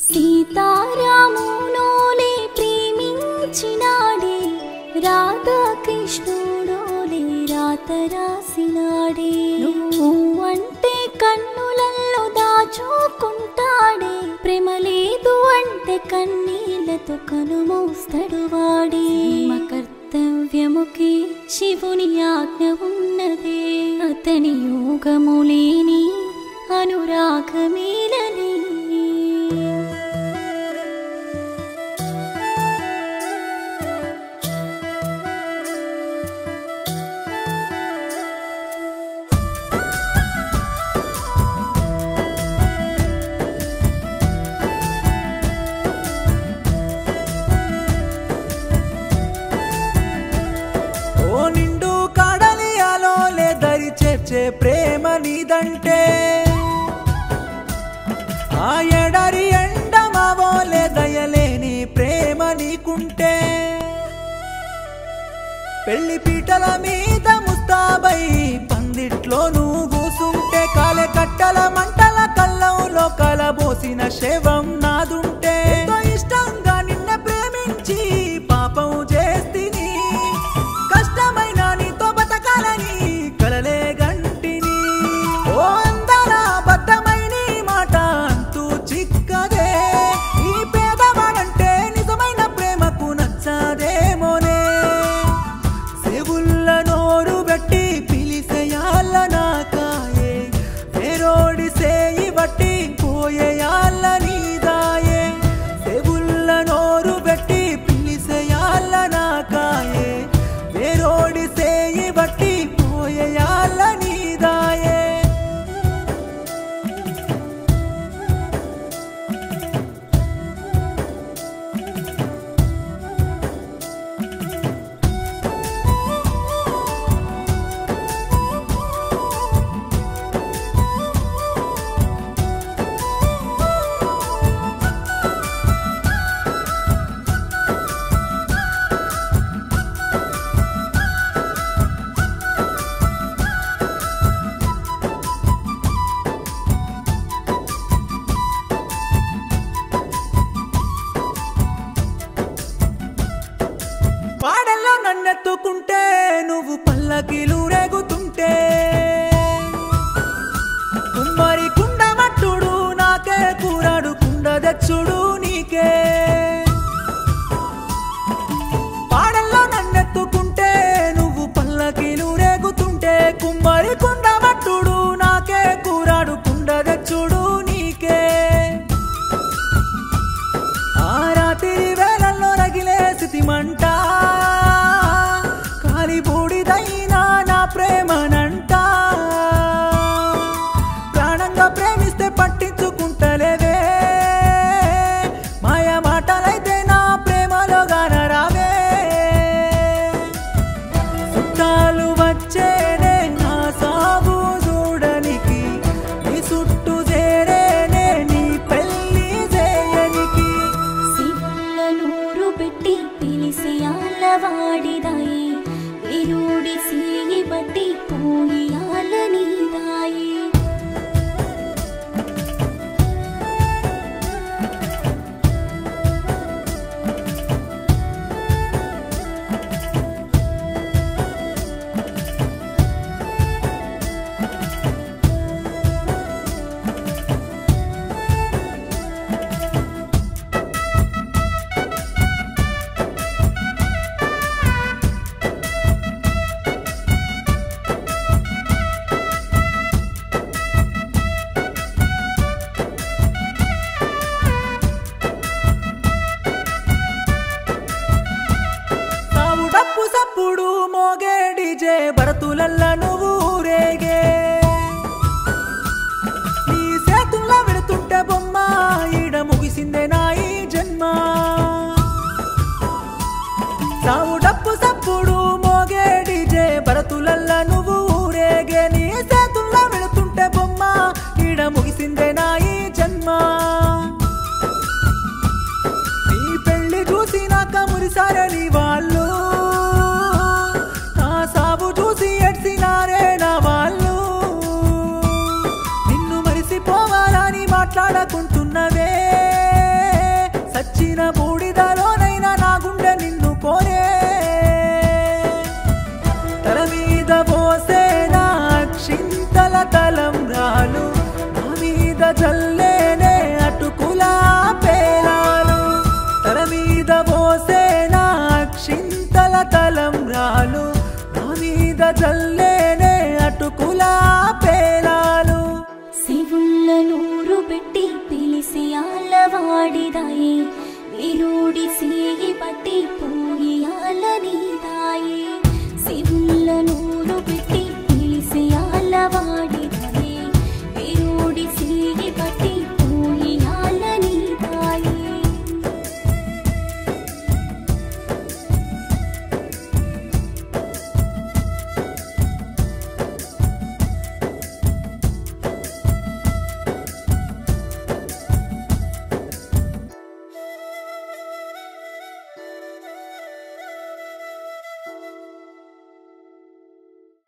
సీతారామునోలే ప్రేమించినాడే రాధాకృష్ణుడోలే రాత రాసినాడే నువ్వంటే కన్నులల్లో దాచుకుంటాడే ప్రేమ లేదు అంటే కన్నీళ్లతో కనుమూస్తాడు వాడే కర్తవ్యముకి శివుని ఆజ్ఞ ఉన్నదే అతని యోగములేని అనురాగమేలని ప్రేమ నీదంటే ఆ ఎడరి ఎండమావోలే దయలేని ప్రేమ నీకుంటే పెళ్లి పీటల మీద ముస్తాబై పందిట్లో నువ్వు కూసుంటే కాలే కట్టల మంటల కళ్ళంలో కలబోసిన శవం నాదుంటే ఇష్టంగా నిన్న ప్రేమించి పాపం చేస్తిని కష్టమైన నీతో బతకాలని కలలే నన్నెత్తుకుంటే నువ్వు పల్లకిలు రేగుతుంటే కుమ్మరి కుండ మట్టుడు నాకే కూరాడు కుండ తెచ్చుడు నీకే పాడల్లో నన్నెత్తుకుంటే నువ్వు పల్లకిలు రేగుతుంటే కుమ్మరి కుండ మట్టుడు నాకే కూరాడు కుండ తెచ్చుడు నీకే ఆ రాత్రి వేళల్లో రగిలే స్థితిమంట బూడిదైనా నా ప్రేమనంట ప్రాణంగా ప్రేమిస్తే పట్టించుకుంటలేవే మాయ మాటలైతే నా ప్రేమలో గానరావే చుట్టాలు వచ్చేనే నా సాగు చూడనికి నీ చుట్టూ చేరేనే నీ పెళ్లి చేయనికి శివుల నూరు పెట్టి పిలిసి అల్లవాడిదాయి ఇరుడి సీగి బట్టి పోయాలని దాయి సప్పుడు మోగే డీజే భరతులల్ల నువ్వు రేగే నీ చేతుల్లో వెళుతుంటే బొమ్మ ఈడ ముగిసిందే నా ఈ జన్మ సావు డప్పు సప్పుడు మోగే డీజే భరతులల్ల నువ్వు రేగే నీ చేతుల్లో వెళుతుంటే బొమ్మ ఈడ ముగిసిందే నా ఈ జన్మ నీ పెళ్లి చూసి నాక మురిసారని వాళ్ళు సాబు చూసి ఎడ్సినారే నా వాళ్ళు నిన్ను మరిసిపోవాలని మాట్లాడకుంటున్నవే జల్లేనే అటుకులా పేలాలు తల మీద పోసేనా అక్షింతల తలంబ్రాలు నా మీద జల్లేనే అటుకులా పేలాలు శివుళ్ళ నూరు పెట్టి పిలిసి ఆలవాడిదాయి వీరుడి సేయి పట్టి పోయి ఆల నీదాయి శివుళ్ళ నూరు